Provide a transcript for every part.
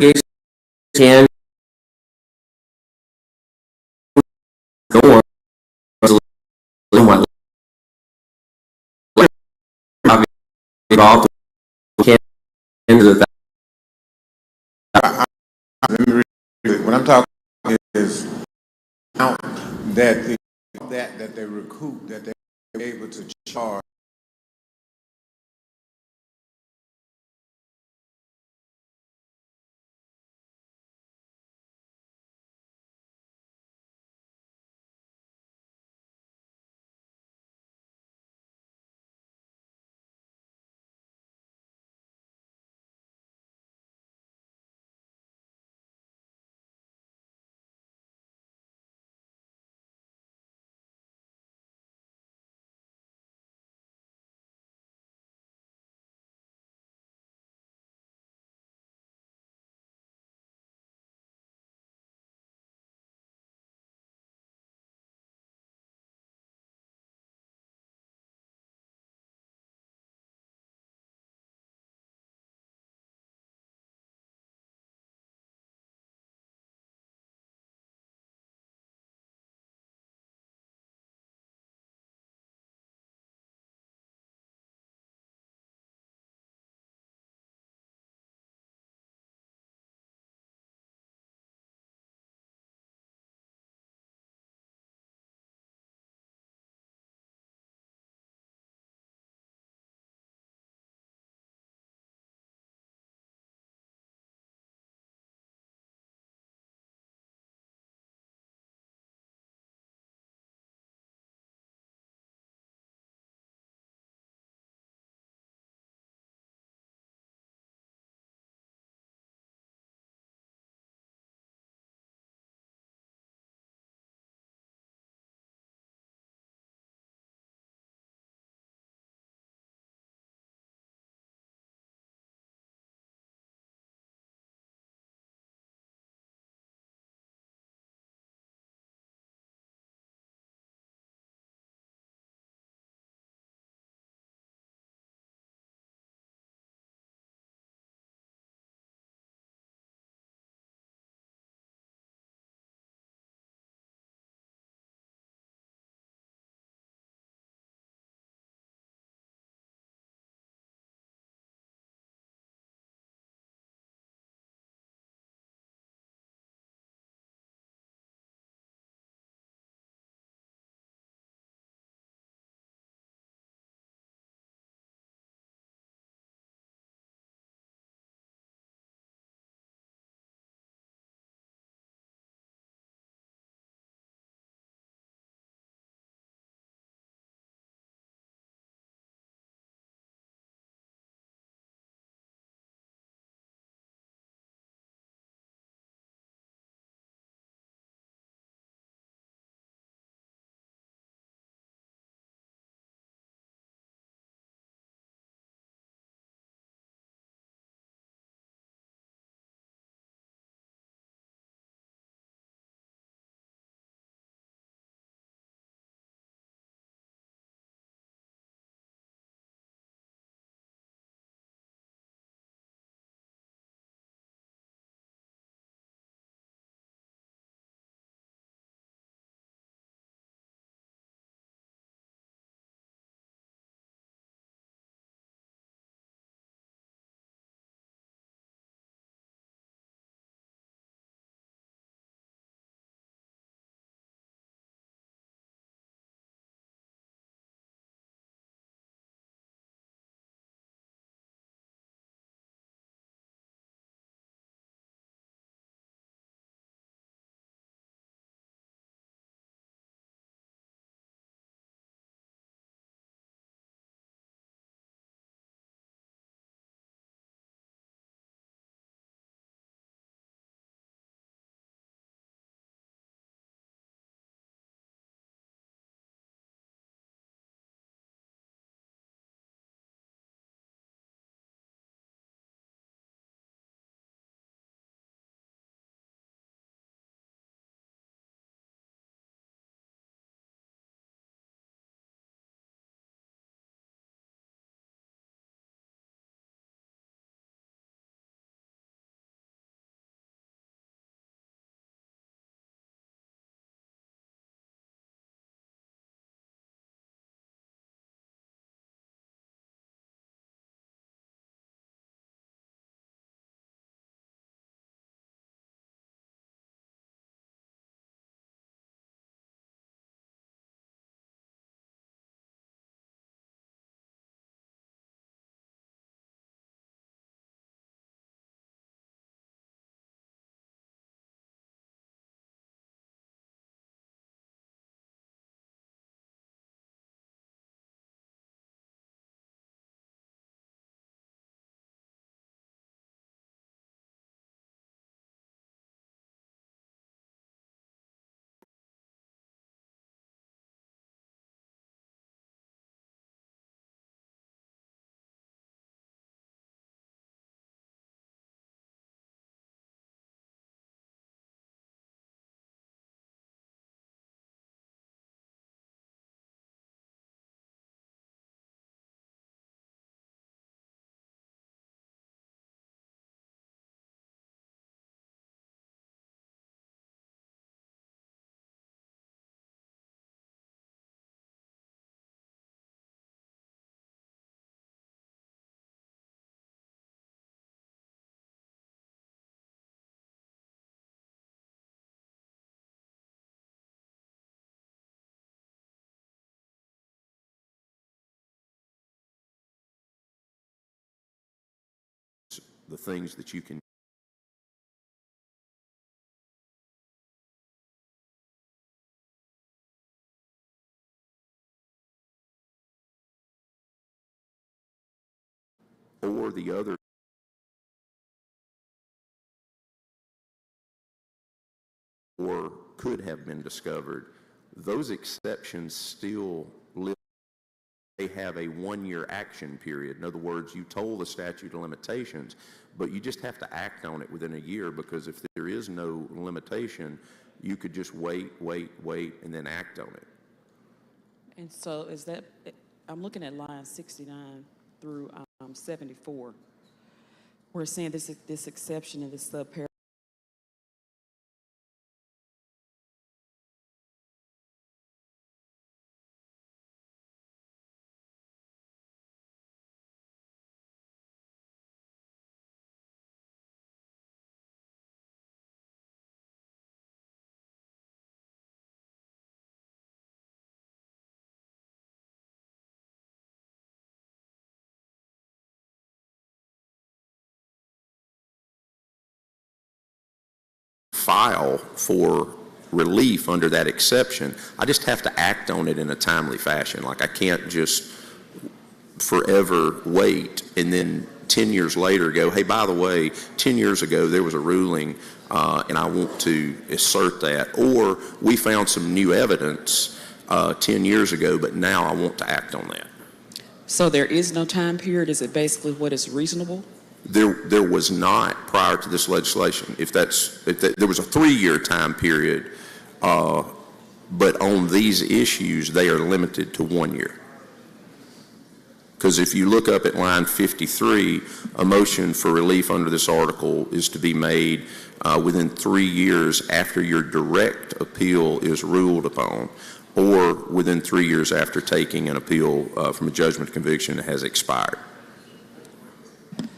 can go on involved Let me read it. What I'm talking is out that they recoup, that they're able to charge the things that you can or the other or could have been discovered, those exceptions still live. They have a one-year action period. In other words, you toll the statute of limitations, but you just have to act on it within a year, because if there is no limitation, you could just wait, and then act on it. And so is that, I'm looking at line 69 through 74. We're saying this exception in this subparagraph. File for relief under that exception. I just have to act on it in a timely fashion. Like, I can't just forever wait and then 10 years later go, hey, by the way, 10 years ago there was a ruling and I want to assert that. Or we found some new evidence 10 years ago, but now I want to act on that. So there is no time period? Is it basically what is reasonable? There was not prior to this legislation. If there was a 3-year time period, but on these issues, they are limited to 1 year. Because if you look up at line 53, a motion for relief under this article is to be made within 3 years after your direct appeal is ruled upon, or within 3 years after taking an appeal from a judgment conviction that has expired.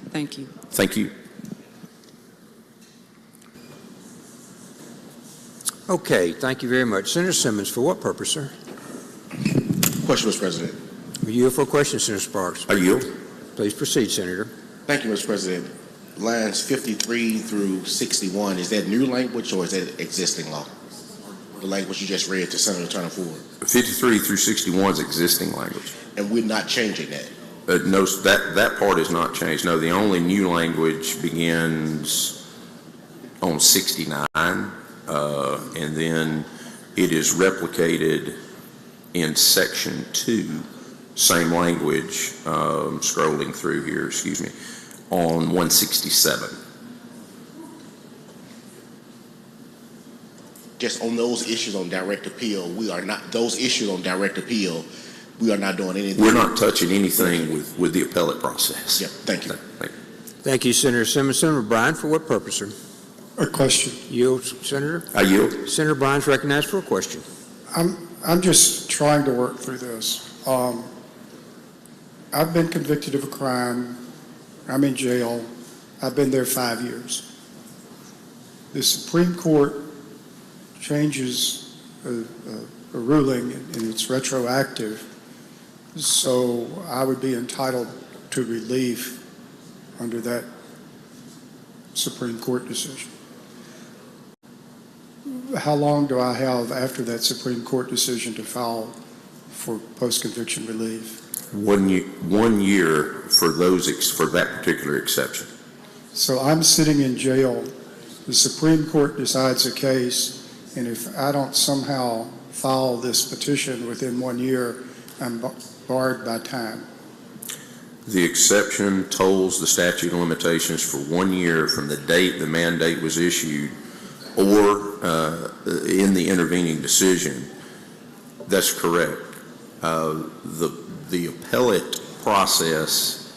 Thank you. Thank you. Okay, thank you very much. Senator Simmons, for what purpose, sir? Question, Mr. President. Are you for a question, Senator Sparks? I yield. Please proceed, Senator. Thank you, Mr. President. Lines 53 through 61, is that new language or is that existing law? The language you just read to Senator Turner Ford. 53 through 61 is existing language. And we're not changing that? No, that part is not changed. No, the only new language begins on 69, and then it is replicated in section 2, same language, scrolling through here, excuse me, on 167. Just on those issues on direct appeal, we are not doing anything. We're not touching anything with the appellate process. Yeah, thank you. Thank you, Senator Simmons. Senator Bryan, for what purpose, sir? A question. Yield, Senator. I yield. Senator Bryan's recognized for a question. I'm just trying to work through this. I've been convicted of a crime. I'm in jail. I've been there 5 years. The Supreme Court changes a ruling and it's retroactive. So I would be entitled to relief under that Supreme Court decision. How long do I have after that Supreme Court decision to file for post-conviction relief? 1 year for that particular exception. So I'm sitting in jail. The Supreme Court decides a case, and if I don't somehow file this petition within 1 year, I'm barred by time. The exception tolls the statute of limitations for 1 year from the date the mandate was issued or in the intervening decision. That's correct. The appellate process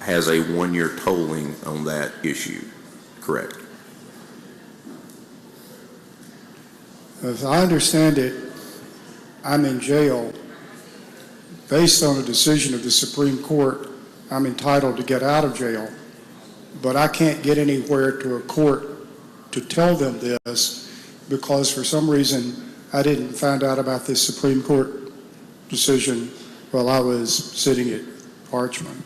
has a 1 year tolling on that issue. Correct. As I understand it, I'm in jail. Based on a decision of the Supreme Court, I'm entitled to get out of jail, but I can't get anywhere to a court to tell them this because for some reason I didn't find out about this Supreme Court decision while I was sitting at Parchment.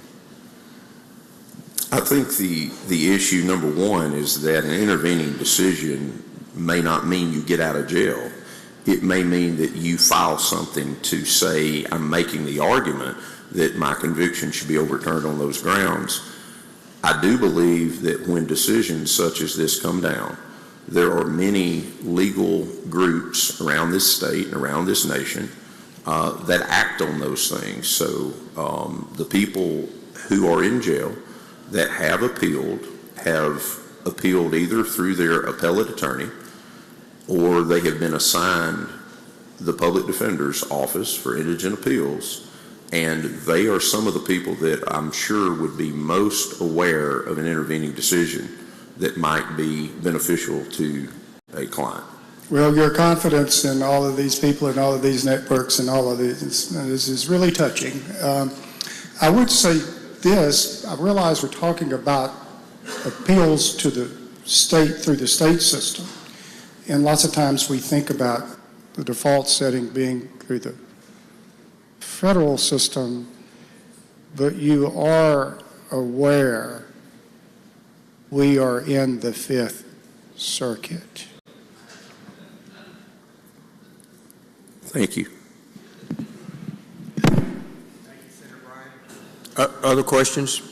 I think the issue, number one, is that an intervening decision may not mean you get out of jail. It may mean that you file something to say, I'm making the argument that my conviction should be overturned on those grounds. I do believe that when decisions such as this come down, there are many legal groups around this state and around this nation that act on those things. So the people who are in jail that have appealed either through their appellate attorney, or they have been assigned the public defender's office for indigent appeals, and they are some of the people that I'm sure would be most aware of an intervening decision that might be beneficial to a client. Well, your confidence in all of these people and all of these networks and all of this is really touching. I would say this, I realize we're talking about appeals to the state through the state system, and lots of times we think about the default setting being through the federal system, but you are aware we are in the Fifth Circuit. Thank you. Other questions?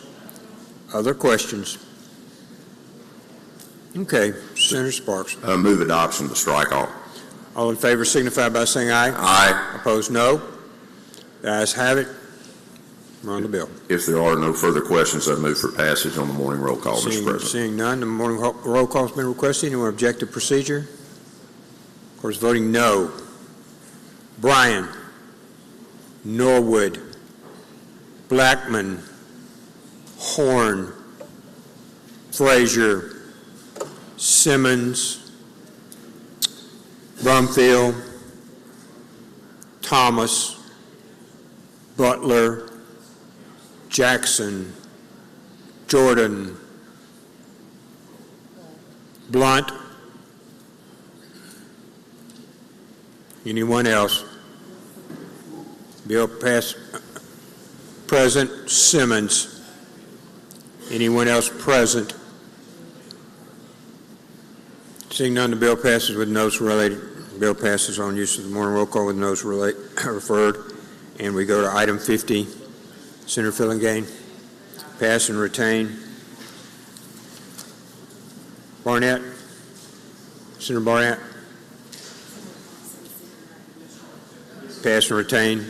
Other questions? Okay, Senator Sparks. Move adoption of the strikeout. All in favor signify by saying aye. Aye. Opposed, no. The ayes have it. We're on the bill. If there are no further questions, I move for passage on the morning roll call, Mr. President. Seeing none, the morning roll call has been requested. Anyone object to procedure? Of course, voting no. Bryan, Norwood, Blackman, Horn, Frazier, Simmons, Brumfield, Thomas, Butler, Jackson, Jordan, Blunt. Anyone else? Bill passed. Present. Simmons. Anyone else present? Seeing none, the bill passes with notes related. Bill passes on use of the morning roll call with notes referred. And we go to item 50. Senator Fillingane. Pass and retain. Barnett. Senator Barnett. Pass and retain.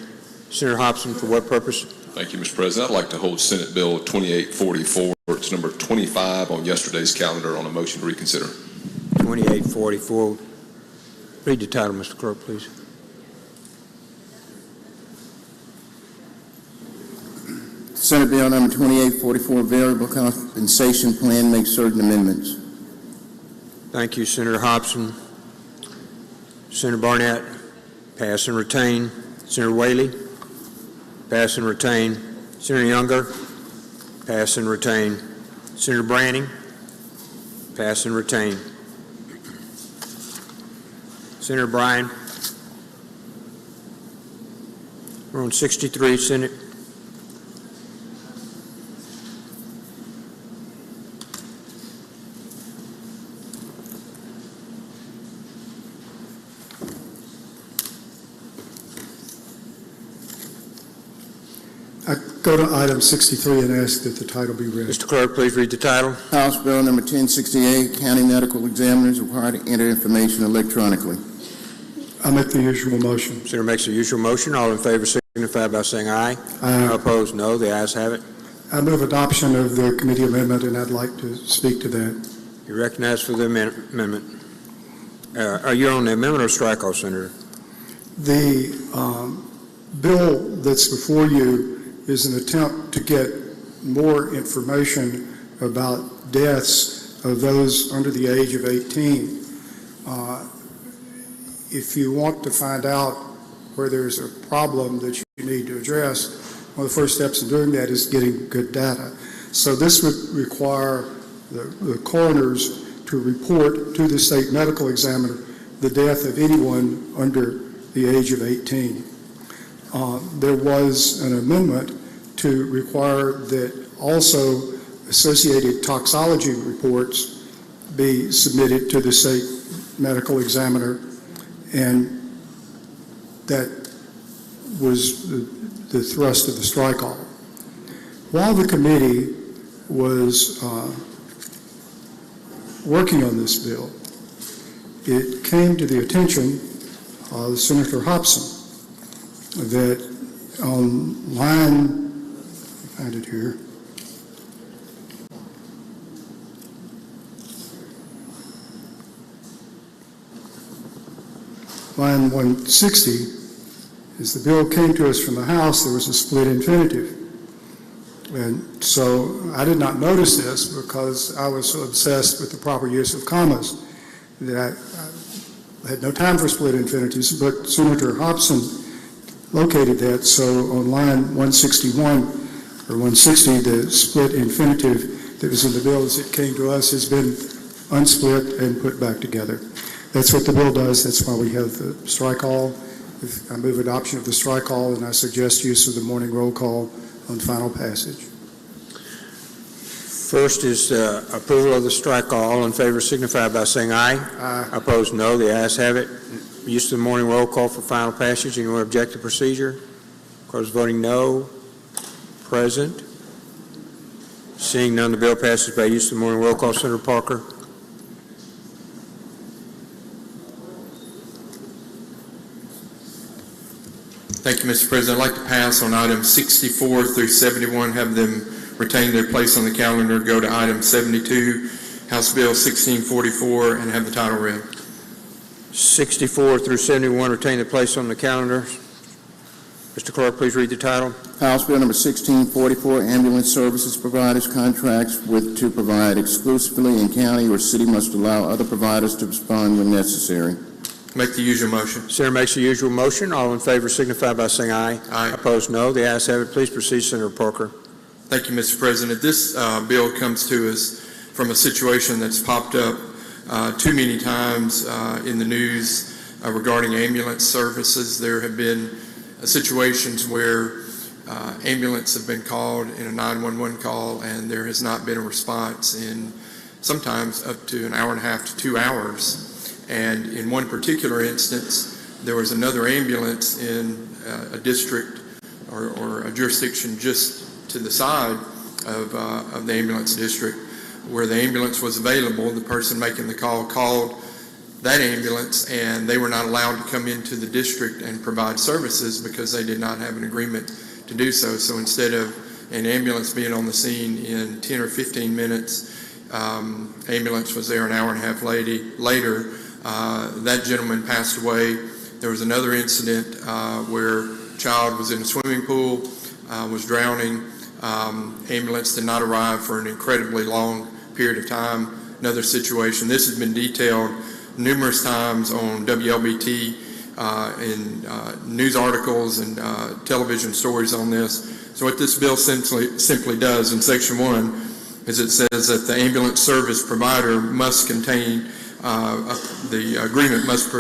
Senator Hobson, for what purpose? Thank you, Mr. President. I'd like to hold Senate Bill 2844. It's number 25 on yesterday's calendar on a motion to reconsider. 2844. Read the title, Mr. Clerk, please. Senate Bill number 2844, Variable Compensation Plan, makes certain amendments. Thank you, Senator Hobson. Senator Barnett, pass and retain. Senator Whaley, pass and retain. Senator Younger, pass and retain. Senator Branning, pass and retain. Senator Bryan. We're on 63, Senate. I go to item 63 and ask that the title be read. Mr. Clerk, please read the title. House Bill number 1068, County Medical Examiners required to enter information electronically. I make the usual motion. Senator makes the usual motion. All in favor signify by saying aye. Aye. Opposed, no. The ayes have it. I move adoption of the committee amendment, and I'd like to speak to that. You're recognized for the amendment. Are you on the amendment or strikeout, Senator? The bill that's before you is an attempt to get more information about deaths of those under the age of 18. If you want to find out where there's a problem that you need to address, one of the first steps in doing that is getting good data. So this would require the coroners to report to the state medical examiner the death of anyone under the age of 18. There was an amendment to require that also associated toxology reports be submitted to the state medical examiner, and that was the thrust of the strike all. While the committee was working on this bill, it came to the attention of Senator Hobson that on line, I find it here, line 160, as the bill came to us from the House, there was a split infinitive. And so I did not notice this because I was so obsessed with the proper use of commas that I had no time for split infinitives, but Senator Hobson located that. So on line 161 or 160, the split infinitive that was in the bill as it came to us has been unsplit and put back together. That's what the bill does. That's why we have the strike all. If I move adoption of the strike all, and I suggest use of the morning roll call on final passage. First is approval of the strike all. All in favor signify by saying aye. Aye. Opposed, no. The ayes have it. Use of the morning roll call for final passage. Anyone object to procedure? Close voting no. Present. Seeing none, the bill passes by use of the morning roll call. Senator Parker. Thank you, Mr. President. I'd like to pass on items 64 through 71, have them retain their place on the calendar, go to item 72, House Bill 1644, and have the title read. 64 through 71 retain their place on the calendar. Mr. Clerk, please read the title. House Bill number 1644, ambulance services providers contracts to provide exclusively in county or city must allow other providers to respond when necessary. Make the usual motion. Senator makes the usual motion. All in favor signify by saying aye. Aye. Opposed, no. The ayes have it. Please proceed, Senator Parker. Thank you, Mr. President. This bill comes to us from a situation that's popped up too many times in the news regarding ambulance services. There have been situations where ambulance have been called in a 911 call and there has not been a response in sometimes up to an hour and a half to 2 hours. And in one particular instance, there was another ambulance in a district or a jurisdiction just to the side of the ambulance district where the ambulance was available. The person making the call called that ambulance and they were not allowed to come into the district and provide services because they did not have an agreement to do so. So instead of an ambulance being on the scene in 10 or 15 minutes, ambulance was there an hour and a half later. That gentleman passed away. There was another incident where a child was in a swimming pool, was drowning. Ambulance did not arrive for an incredibly long period of time. Another situation. This has been detailed numerous times on WLBT in news articles and television stories on this. So what this bill simply does in Section 1 is it says that the ambulance service provider must contain the agreement must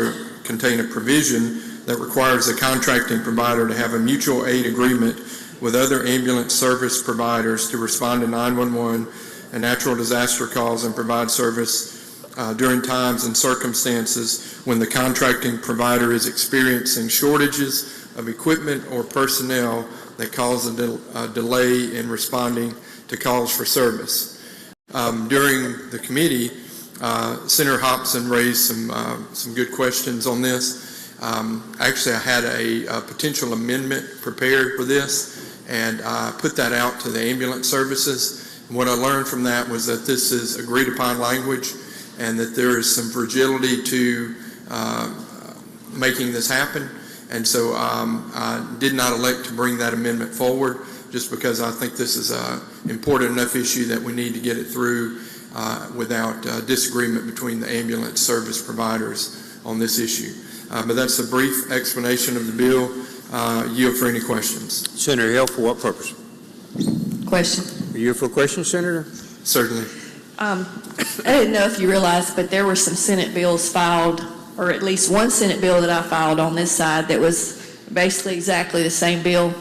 contain a provision that requires the contracting provider to have a mutual aid agreement with other ambulance service providers to respond to 911 and natural disaster calls and provide service during times and circumstances when the contracting provider is experiencing shortages of equipment or personnel that cause a delay in responding to calls for service. During the committee, Senator Hobson raised some good questions on this. Actually, I had a potential amendment prepared for this, and I put that out to the ambulance services. And what I learned from that was that this is agreed upon language and that there is some fragility to making this happen. And so I did not elect to bring that amendment forward just because I think this is an important enough issue that we need to get it through without disagreement between the ambulance service providers on this issue. But that's a brief explanation of the bill. Yield for any questions. Senator Hill, for what purpose? Question. You for a question, Senator? Certainly. I didn't know if you realized, but there were some Senate bills filed, or at least one Senate bill that I filed on this side that was basically exactly the same bill.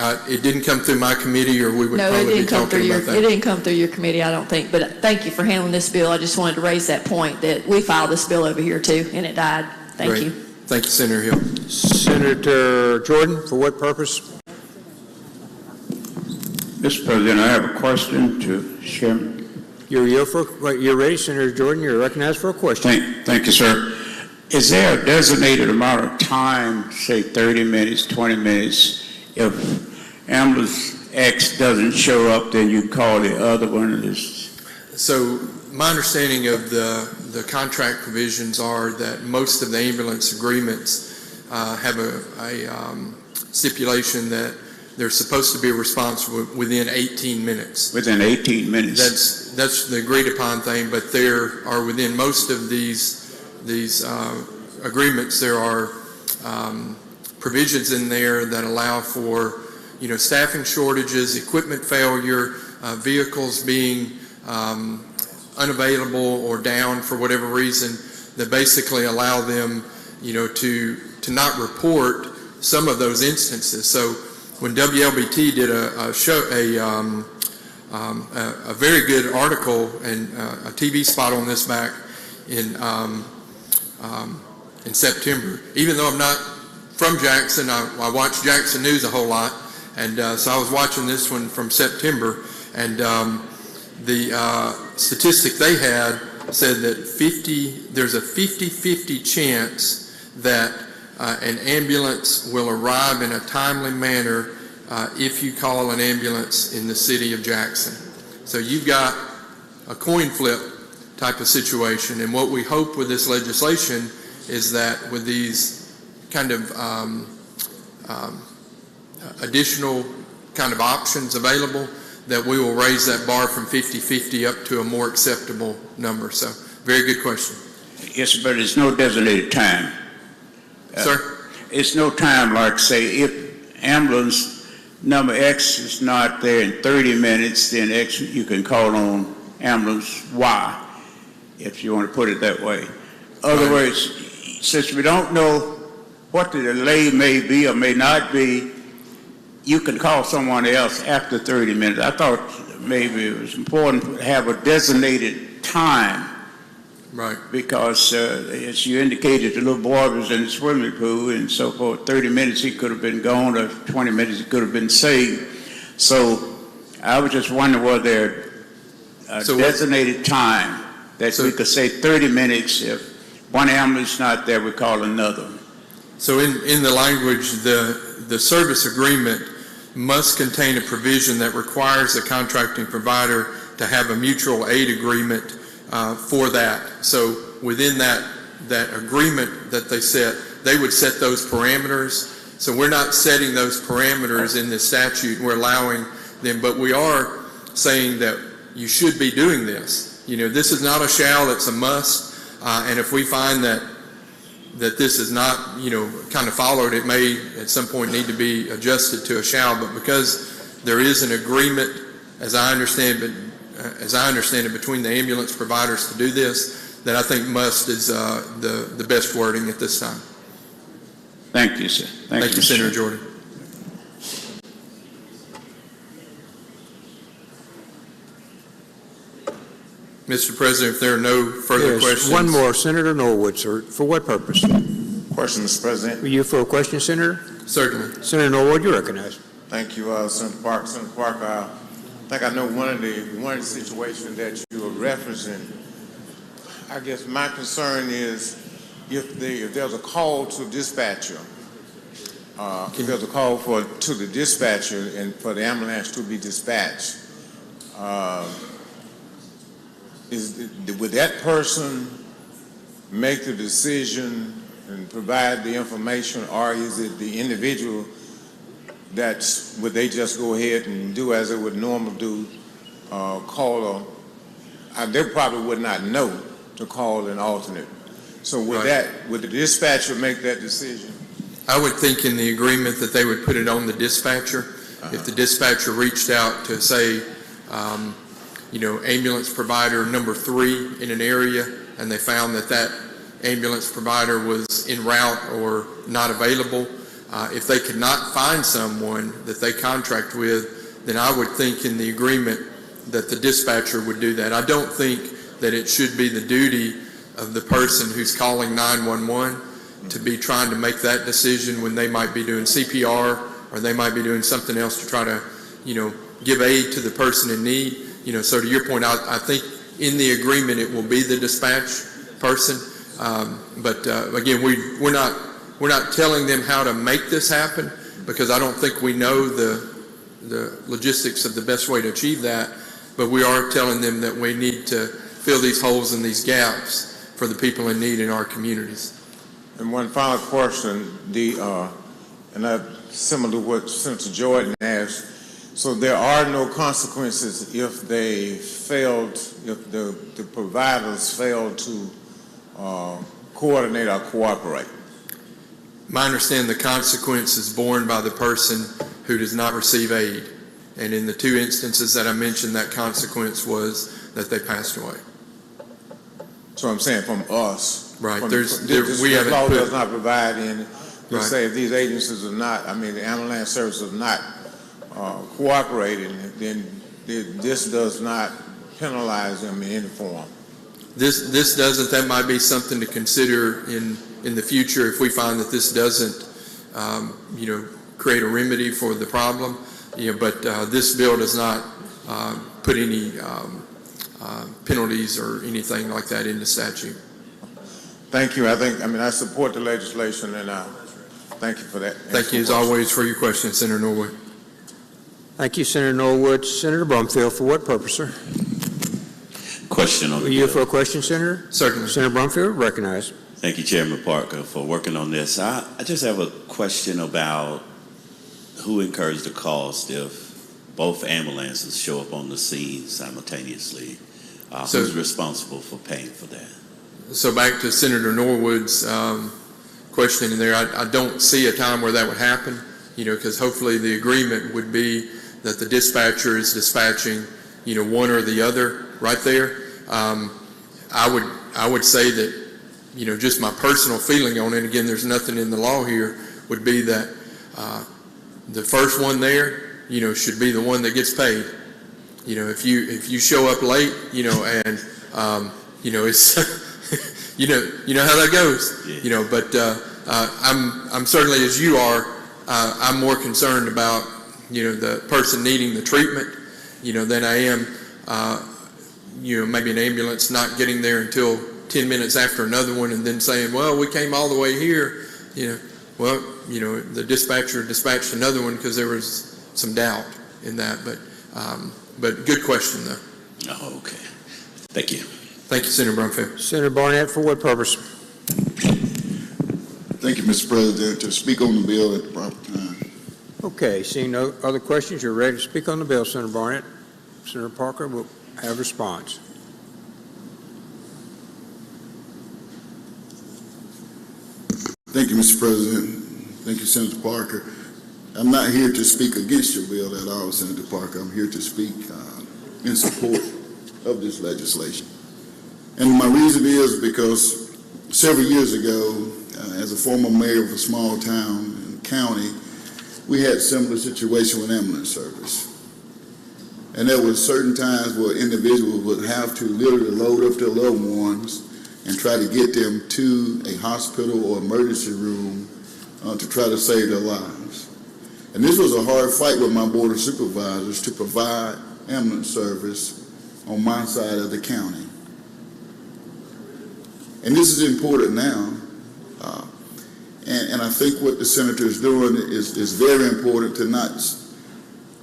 It didn't come through my committee, or we would No, it probably be didn't come through talking your, about it that. didn't come through your committee, I don't think. But thank you for handling this bill. I just wanted to raise that point that we filed this bill over here too, and it died. Thank Great. you. Thank you, Senator Hill. Senator Jordan, for what purpose? Mr. President, I have a question to Chairman. You're ready, Senator Jordan. You're recognized for a question. Thank you, sir. Is there a designated amount of time, say 30 minutes, 20 minutes, if ambulance X doesn't show up, then you call the other one? So my understanding of the contract provisions are that most of the ambulance agreements have a stipulation that they're supposed to be responsible within 18 minutes. Within 18 minutes? That's the agreed upon thing, but there are within most of these agreements, there are provisions in there that allow for, staffing shortages, equipment failure, vehicles being unavailable or down for whatever reason, that basically allow them, to not report some of those instances. So when WLBT did a very good article and a TV spot on this back in September, even though I'm not from Jackson, I watch Jackson News a whole lot, and so I was watching this one from September, and the statistic they had said that there's a 50-50 chance that an ambulance will arrive in a timely manner if you call an ambulance in the city of Jackson. So you've got a coin flip type of situation, and what we hope with this legislation is that with these kind of additional kind of options available, that we will raise that bar from 50-50 up to a more acceptable number. So very good question. Yes, but it's no designated time. Sir? It's no time, like say, if ambulance number X is not there in 30 minutes, then X, you can call on ambulance Y, if you want to put it that way. In other words, since we don't know what the delay may be or may not be, you can call someone else after 30 minutes. I thought maybe it was important to have a designated time. Right. Because as you indicated, the little boy was in the swimming pool and so forth. 30 minutes he could have been gone, or 20 minutes he could have been saved. So I was just wondering whether there a designated time that we could say 30 minutes. If one ambulance is not there, we call another. So in the language, the service agreement must contain a provision that requires the contracting provider to have a mutual aid agreement for that. So within that agreement that they set, they would set those parameters. So we're not setting those parameters in this statute. We're allowing them, but we are saying that you should be doing this. This is not a shall, it's a must. And if we find that this is not, kind of followed, it may at some point need to be adjusted to a shall. But because there is an agreement, as I understand it, between the ambulance providers to do this, that I think must is the best wording at this time. Thank you, sir. Thank you, Senator Jordan. Mr. President, if there are no further questions. One more, Senator Norwood, sir. For what purpose? Question, Mr. President. Were you for a question, Senator? Certainly. Senator Norwood, you're recognized. Thank you, Senator Park. Senator Park, I think I know one of the situations that you are referencing. I guess my concern is if there's a call to dispatcher, if there's a call to the dispatcher and for the ambulance to be dispatched, would that person make the decision and provide the information, or is it the individual would they just go ahead and do as they would normally do, call they probably would not know to call an alternate. So would the dispatcher make that decision? I would think in the agreement that they would put it on the dispatcher. If the dispatcher reached out to say, ambulance provider number 3 in an area, and they found that ambulance provider was en route or not available, If they could not find someone that they contract with, then I would think in the agreement that the dispatcher would do that. I don't think that it should be the duty of the person who's calling 911 to be trying to make that decision when they might be doing CPR or they might be doing something else to try to, give aid to the person in need. So to your point, I think in the agreement it will be the dispatch person. But again, we're not telling them how to make this happen, because I don't think we know the logistics of the best way to achieve that. But we are telling them that we need to fill these holes and these gaps for the people in need in our communities. And one final question, and similar to what Senator Jordan asked, so there are no consequences if they failed, if the providers failed to coordinate or cooperate? My understanding, the consequence is borne by the person who does not receive aid. And in the two instances that I mentioned, that consequence was that they passed away. So I'm saying from us. Right. This we haven't law put, does not provide any. Let's right. say if these agencies are not, the ambulance services are not cooperating, then this does not penalize them in any form. This doesn't. That might be something to consider in the future if we find that this doesn't, create a remedy for the problem. But this bill does not put any penalties or anything like that in the statute. Thank you. I support the legislation, and thank you for that. Thank you, as always, for your question, Senator Norwood. Thank you, Senator Norwood. Senator Brumfield, for what purpose, sir? Question on the you bill. for a question, Senator? Certainly. Senator Brumfield, recognized. Thank you, Chairman Parker, for working on this. I just have a question about who incurs the cost if both ambulances show up on the scene simultaneously. Who's responsible for paying for that? So back to Senator Norwood's question in there, I don't see a time where that would happen, because hopefully the agreement would be that the dispatcher is dispatching, one or the other right there. I would say that, just my personal feeling on it, again, there's nothing in the law here, would be that the first one there, should be the one that gets paid. If you show up late, and it's you know how that goes. Yeah. But I'm certainly, as you are, I'm more concerned about the person needing the treatment, than I am maybe an ambulance not getting there until 10 minutes after another one, and then saying, well, we came all the way here. The dispatcher dispatched another one because there was some doubt in that. But good question, though. Oh, okay. Thank you. Thank you, Senator Brumfield. Senator Barnett, for what purpose? Thank you, Mr. President, to speak on the bill at the proper time. Okay, seeing no other questions, you're ready to speak on the bill, Senator Barnett. Senator Parker will have a response. Thank you, Mr. President. Thank you, Senator Parker. I'm not here to speak against your bill at all, Senator Parker. I'm here to speak in support of this legislation. And my reason is because several years ago, as a former mayor of a small town and county, we had a similar situation with ambulance service. And there were certain times where individuals would have to literally load up their loved ones and try to get them to a hospital or emergency room to try to save their lives. And this was a hard fight with my board of supervisors to provide ambulance service on my side of the county. And this is important now. And I think what the senator is doing is very important to not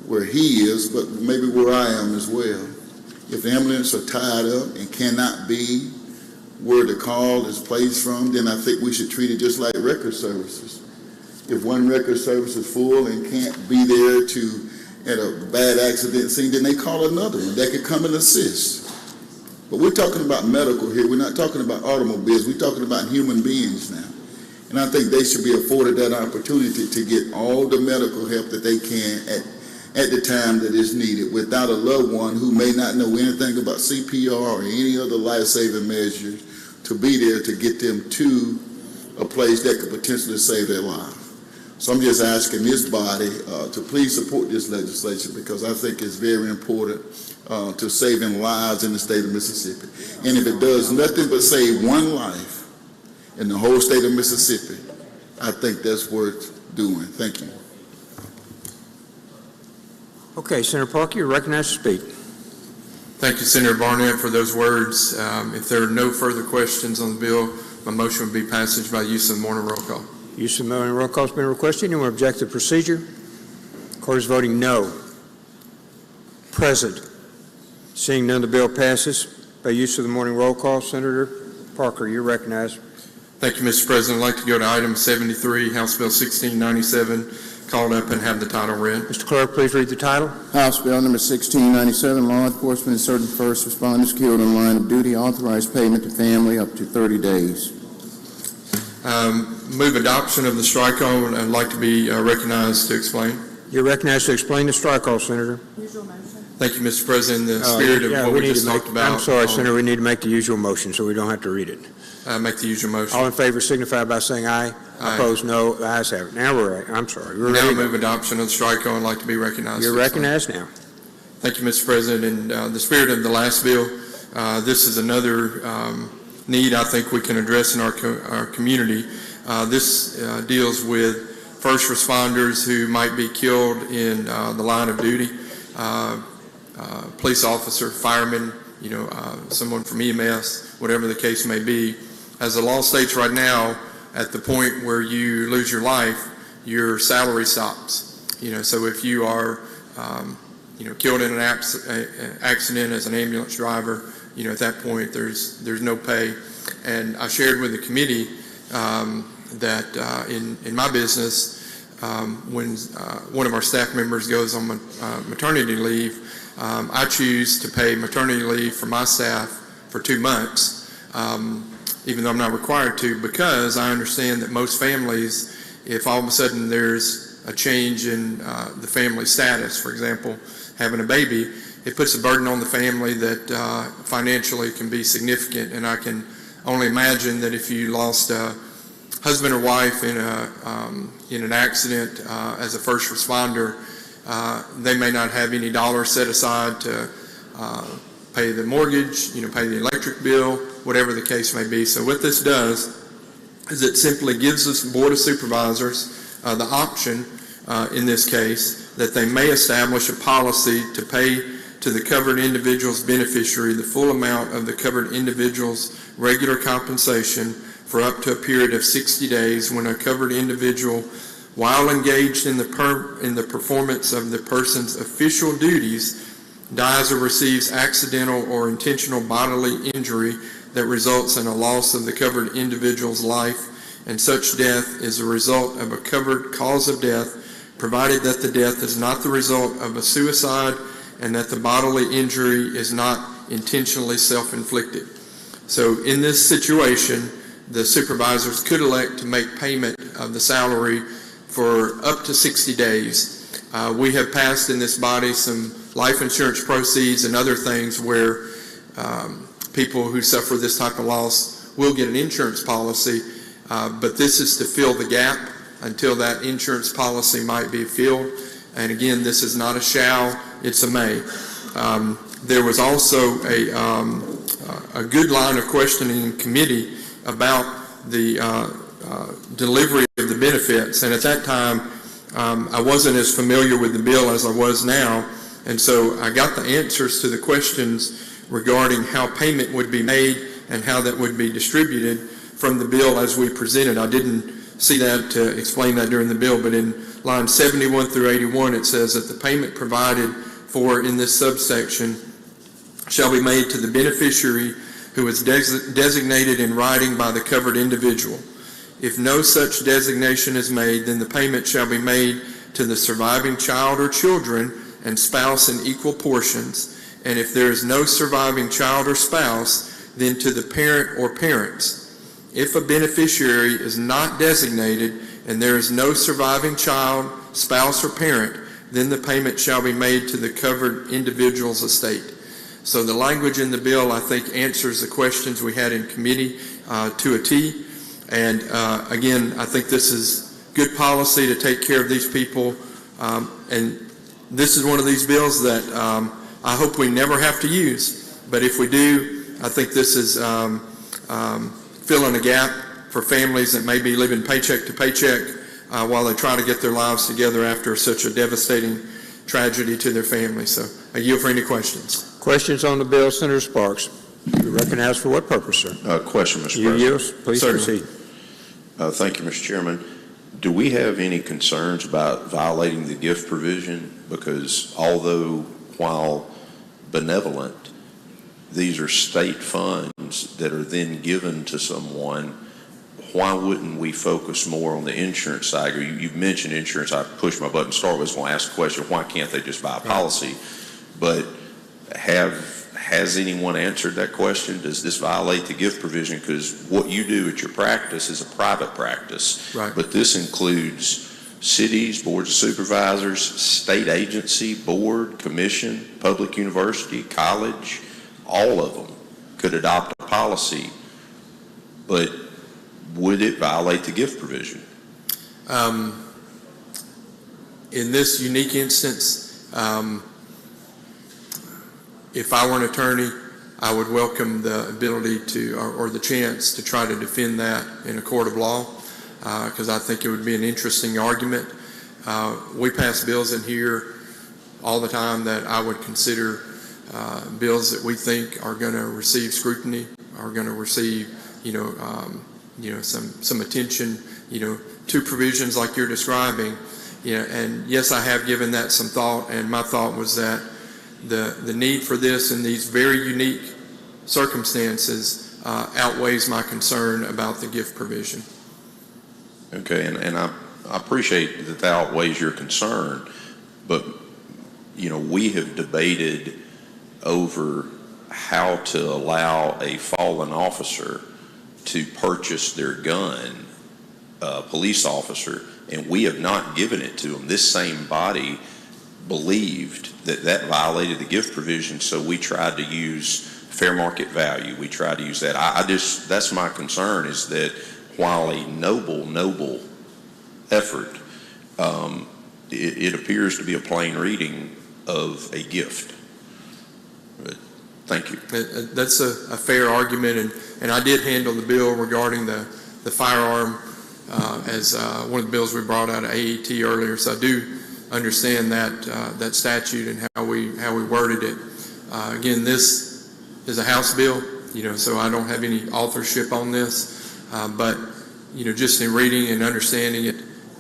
where he is, but maybe where I am as well. If the ambulance are tied up and cannot be where the call is placed from, then I think we should treat it just like record services. If one record service is full and can't be there at a bad accident scene, then they call another one that could come and assist. But we're talking about medical here. We're not talking about automobiles. We're talking about human beings now. And I think they should be afforded that opportunity to get all the medical help that they can at the time that is needed without a loved one who may not know anything about CPR or any other life-saving measures to be there to get them to a place that could potentially save their life. So I'm just asking this body to please support this legislation because I think it's very important to saving lives in the state of Mississippi. And if it does nothing but save one life in the whole state of Mississippi, I think that's worth doing. Thank you. Okay, Senator Parker, you're recognized to speak. Thank you, Senator Barnett, for those words. If there are no further questions on the bill, my motion would be passage by use of morning roll call. Use of morning roll call has been requested. Anyone object to the procedure? Court is voting no. Present. Seeing none, the bill passes by use of the morning roll call. Senator Parker, you're recognized. Thank you, Mr. President. I'd like to go to item 73, House Bill 1697, called up and have the title read. Mr. Clerk, please read the title. House Bill number 1697, law enforcement and certain first responders killed in line of duty, authorized payment to family up to 30 days. Move adoption of the strike-on. I'd like to be recognized to explain. You're recognized to explain the strike-all, Senator. Thank you, Mr. President. In the spirit of what we just talked about. I'm sorry, Senator, we need to make the usual motion so we don't have to read it. Make the usual motion. All in favor signify by saying aye. Aye. Opposed, no. The ayes have it. Now we're right. I'm sorry. We're Now ready. move adoption of the strike-on. I'd like to be recognized. You're to explain. recognized now. Thank you, Mr. President. In the spirit of the last bill, this is another need I think we can address in our community. This deals with first responders who might be killed in the line of duty, police officer, fireman, someone from EMS, whatever the case may be. As the law states right now, at the point where you lose your life, your salary stops. So if you are, killed in an accident as an ambulance driver, at that point there's no pay. And I shared with the committee that in my business, when one of our staff members goes on maternity leave, I choose to pay maternity leave for my staff for 2 months. Even though I'm not required to, because I understand that most families, if all of a sudden there's a change in the family status, for example, having a baby, it puts a burden on the family that financially can be significant. And I can only imagine that if you lost a husband or wife in an accident as a first responder, they may not have any dollars set aside to pay the mortgage, pay the electric bill, whatever the case may be. So what this does is it simply gives us Board of Supervisors the option, in this case, that they may establish a policy to pay to the covered individual's beneficiary the full amount of the covered individual's regular compensation for up to a period of 60 days when a covered individual, while engaged in the performance of the person's official duties, dies or receives accidental or intentional bodily injury that results in a loss of the covered individual's life, and such death is a result of a covered cause of death, provided that the death is not the result of a suicide and that the bodily injury is not intentionally self-inflicted. So in this situation, the supervisors could elect to make payment of the salary for up to 60 days. We have passed in this body some life insurance proceeds and other things where people who suffer this type of loss will get an insurance policy, but this is to fill the gap until that insurance policy might be filled. And again, this is not a shall, it's a may. There was also a good line of questioning in committee about the delivery of the benefits, and at that time I wasn't as familiar with the bill as I was now, and so I got the answers to the questions regarding how payment would be made and how that would be distributed from the bill as we presented. I didn't see that to explain that during the bill, but in line 71 through 81 it says that the payment provided for in this subsection shall be made to the beneficiary who is designated in writing by the covered individual. If no such designation is made, then the payment shall be made to the surviving child or children and spouse in equal portions. And if there is no surviving child or spouse, then to the parent or parents. If a beneficiary is not designated and there is no surviving child, spouse, or parent, then the payment shall be made to the covered individual's estate. So the language in the bill, I think, answers the questions we had in committee to a T. And again, I think this is good policy to take care of these people. And this is one of these bills that I hope we never have to use. But if we do, I think this is filling a gap for families that may be living paycheck to paycheck while they try to get their lives together after such a devastating tragedy to their family. So I yield for any questions. Questions on the bill, Senator Sparks? You recognize for what purpose, sir? Question, Mr. You President. yield. Please proceed. Thank you, Mr. Chairman. Do we have any concerns about violating the gift provision? Because although, while benevolent, these are state funds that are then given to someone, why wouldn't we focus more on the insurance side? You mentioned insurance. I pushed my button to start with. I was going to ask the question, why can't they just buy a policy? But has anyone answered that question? Does this violate the gift provision? Because what you do at your practice is a private practice. Right. But this includes cities, boards of supervisors, state agency, board, commission, public university, college. All of them could adopt a policy. But would it violate the gift provision? In this unique instance, if I were an attorney, I would welcome the ability to, or the chance to try to defend that in a court of law, because I think it would be an interesting argument. We pass bills in here all the time that I would consider bills that we think are going to receive scrutiny, are going to receive, some attention, to provisions like you're describing. And yes, I have given that some thought, and my thought was that the need for this in these very unique circumstances outweighs my concern about the gift provision. Okay, and I appreciate that outweighs your concern, but, we have debated over how to allow a fallen officer to purchase their gun, a police officer, and we have not given it to them. This same body believed that violated the gift provision, so we tried to use fair market value. We tried to use that. That's my concern, is that while a noble effort, it appears to be a plain reading of a gift. But thank you. That's a fair argument, and I did handle the bill regarding the firearm as one of the bills we brought out of AET earlier, so I do understand that statute and how we worded it. Again, this is a House bill, so I don't have any authorship on this, but just in reading and understanding it,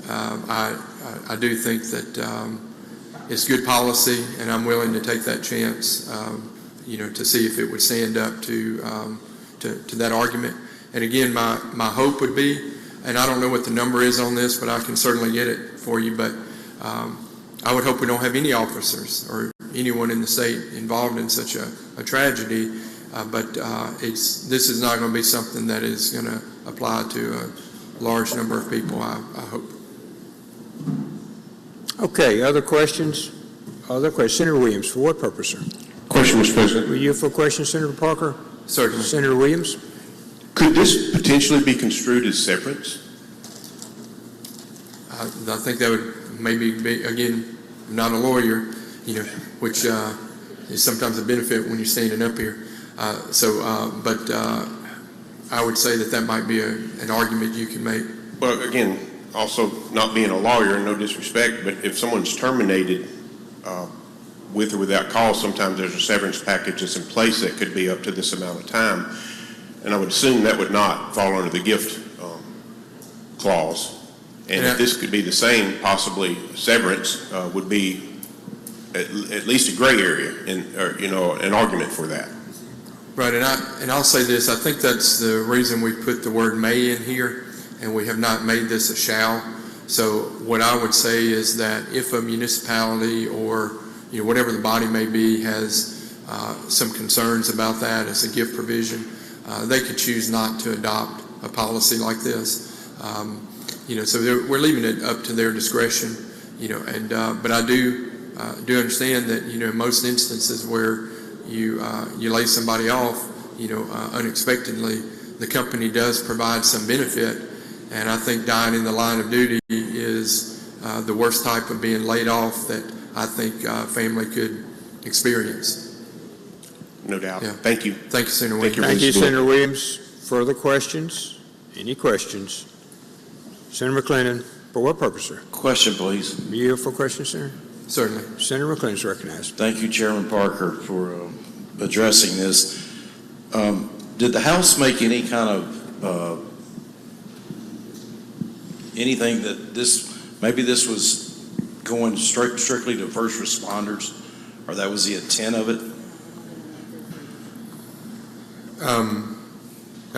I do think that it's good policy, and I'm willing to take that chance, to see if it would stand up to that argument. And again, my hope would be, and I don't know what the number is on this, but I can certainly get it for you, but I would hope we don't have any officers or anyone in the state involved in such a tragedy, but this is not going to be something that is going to apply to a large number of people, I hope. Okay, other questions? Senator Williams, for what purpose, sir? Question, Mr. President. Were you for a question, Senator Parker? Certainly. Senator Williams? Could this potentially be construed as severance? I think that would maybe be, again, I'm not a lawyer, which is sometimes a benefit when you're standing up here. But I would say that might be an argument you can make. Well, again, also not being a lawyer, no disrespect, but if someone's terminated with or without cause, sometimes there's a severance package that's in place that could be up to this amount of time. And I would assume that would not fall under the gift clause. And if this could be the same, possibly severance would be at least a gray area, an argument for that. Right, and I'll say this, I think that's the reason we put the word may in here, and we have not made this a shall. So what I would say is that if a municipality or whatever the body may be has some concerns about that as a gift provision, they could choose not to adopt a policy like this. So we're leaving it up to their discretion. But I do understand that in most instances where you lay somebody off, unexpectedly, the company does provide some benefit, And I think dying in the line of duty is the worst type of being laid off that I think a family could experience. No doubt. Yeah. Thank you. Thank you, Senator Williams. Thank you, Senator Williams. Further questions? Any questions? Senator McClendon, for what purpose, sir? Question, please. You for question, Senator? Certainly. Senator McClendon is recognized. Thank you, Chairman Parker, for addressing this. Did the House make any kind of anything that maybe this was going strictly to first responders, or that was the intent of it?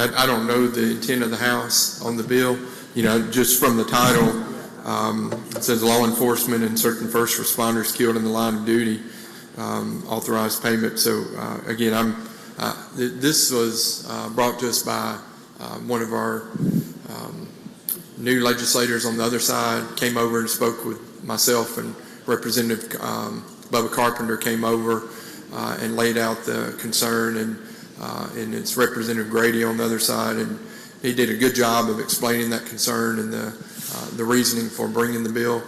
I don't know the intent of the House on the bill. You know, just from the title, it says law enforcement and certain first responders killed in the line of duty, authorized payment. So again, this was brought to us by one of our new legislators on the other side, came over and spoke with myself, and Representative Bubba Carpenter came over and laid out the concern, and it's Representative Grady on the other side, and he did a good job of explaining that concern and the reasoning for bringing the bill.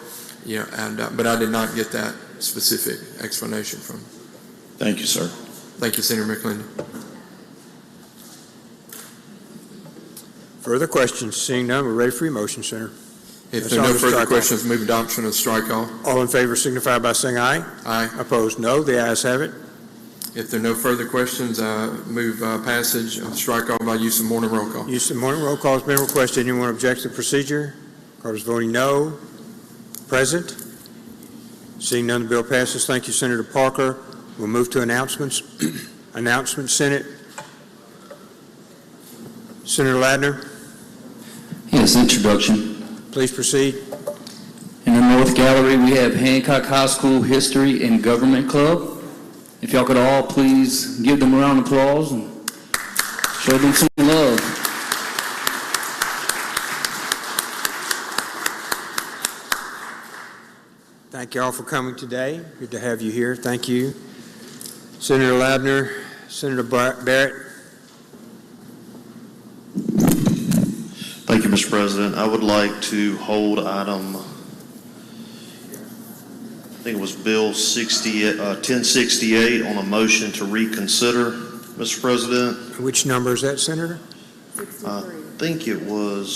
Yeah, but I did not get that specific explanation from him. Thank you, sir. Thank you, Senator McClendon. Further questions? Seeing none, we're ready for your motion, Senator. If there are no further questions, move adoption of strike-off. All in favor signify by saying aye. Aye. Opposed, no. The ayes have it. If there are no further questions, move passage of strike-off by use of morning roll call. Use of morning roll call has been requested. Anyone object to the procedure? Card is voting no. Present. Seeing none, the bill passes. Thank you, Senator Parker. We'll move to announcements. Announcements, Senate. Senator Ladner, Yes, introduction. please proceed. In the North Gallery, we have Hancock High School History and Government Club. If y'all could all please give them a round of applause and show them some love. Thank you all for coming today. Good to have you here. Thank you. Senator Ladner, Senator Barrett. Thank you, Mr. President. I would like to hold item, I think it was Bill 1068 on a motion to reconsider, Mr. President. Which number is that, Senator? I think it was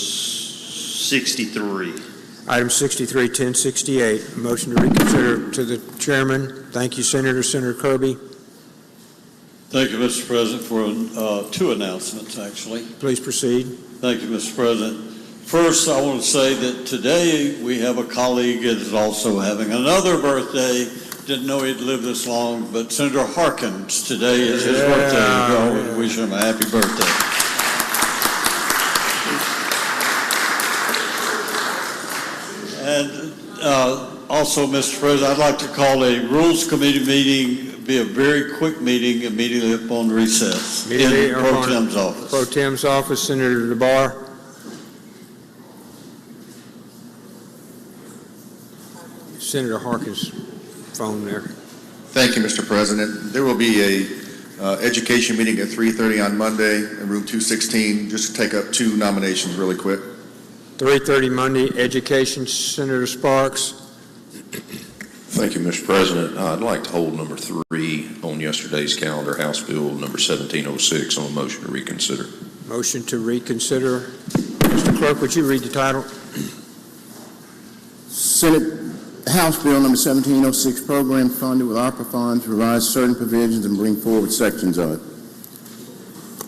63. Item 63, 1068. A motion to reconsider to the chairman. Thank you, Senator. Senator Kirby. Thank you, Mr. President, for two announcements, actually. Please proceed. Thank you, Mr. President. First, I want to say that today we have a colleague that is also having another birthday. Didn't know he'd live this long, but Senator Harkins, today is his birthday. I wish him a happy birthday. And also, Mr. President, I'd like to call a Rules Committee meeting, be a very quick meeting immediately upon recess in Pro Tem's office. Pro Tem's office, Senator DeBar. Senator Harkins' phone there. Thank you, Mr. President. There will be a education meeting at 3:30 on Monday in room 216, just to take up two nominations really quick. 3:30 Monday, education, Senator Sparks. Thank you, Mr. President. I'd like to hold number 3 on yesterday's calendar, House Bill number 1706, on a motion to reconsider. Motion to reconsider. Mr. Clerk, would you read the title? Senate House Bill number 1706, program funded with ARPA funds, revise certain provisions and bring forward sections of it.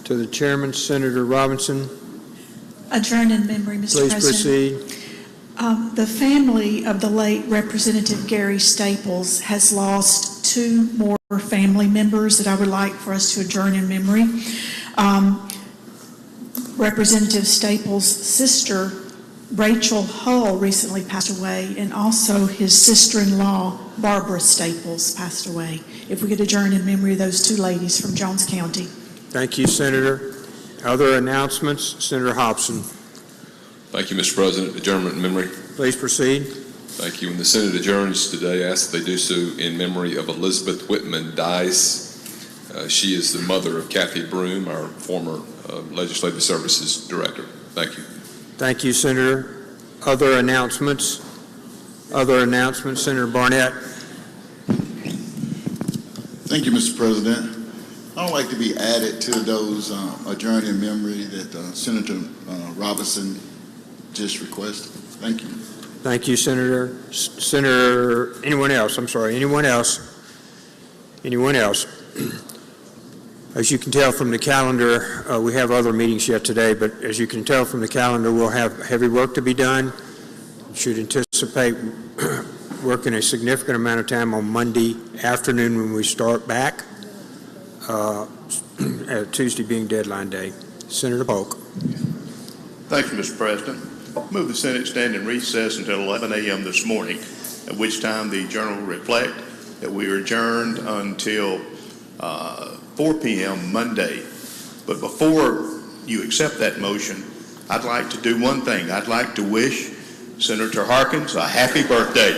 To the chairman, Senator Robinson. Adjourn in memory, Mr. President. Please proceed. The family of the late Representative Gary Staples has lost two more family members that I would like for us to adjourn in memory. Representative Staples' sister, Rachel Hull, recently passed away, and also his sister-in-law, Barbara Staples, passed away. If we could adjourn in memory of those two ladies from Jones County. Thank you, Senator. Other announcements, Senator Hobson. Thank you, Mr. President. Adjournment in memory. Please proceed. Thank you. When the Senate adjourns today, I ask that they do so in memory of Elizabeth Whitman Dice. She is the mother of Kathy Broom, our former Legislative Services Director. Thank you. Thank you, Senator. Other announcements? Other announcements, Senator Barnett? Thank you, Mr. President. I would like to be added to those adjourned in memory that Senator Robinson just requested. Thank you. Thank you, Senator. Senator, anyone else? I'm sorry, anyone else? Anyone else? As you can tell from the calendar, we have other meetings yet today, but as you can tell from the calendar, we'll have heavy work to be done. You should anticipate working a significant amount of time on Monday afternoon when we start back, Tuesday being deadline day. Senator Polk. Thank you, Mr. President. Move the Senate stand in recess until 11 a.m. this morning, at which time the Journal will reflect that we are adjourned until 4 p.m. Monday. But before you accept that motion, I'd like to do one thing. I'd like to wish Senator Harkins a happy birthday.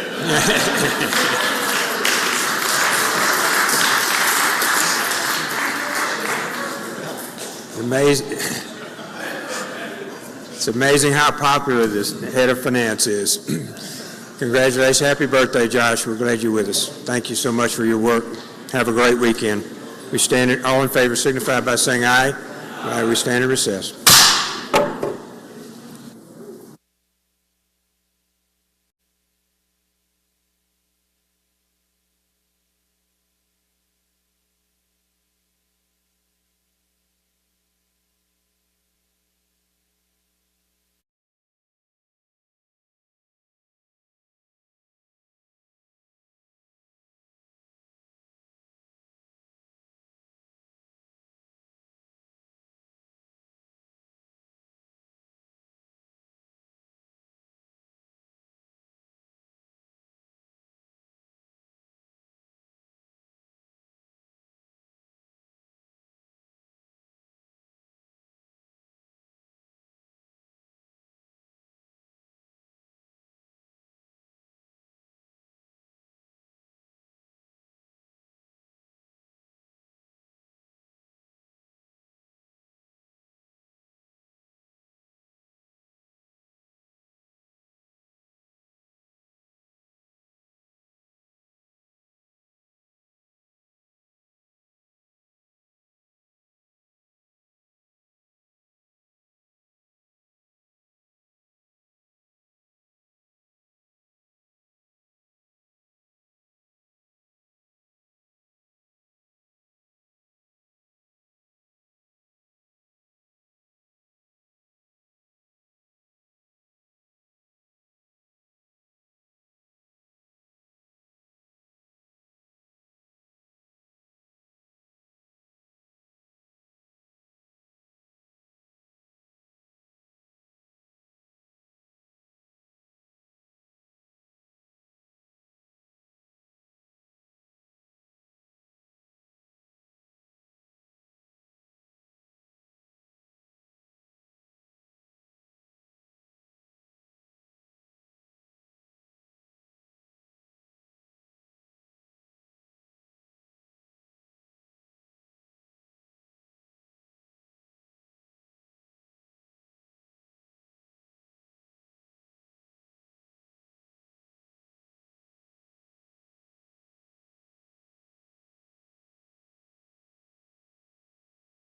Amazing. It's amazing how popular this head of finance is. Congratulations. Happy birthday, Josh. We're glad you're with us. Thank you so much for your work. Have a great weekend. We stand, all in favor signify by saying aye. Aye. We stand in recess.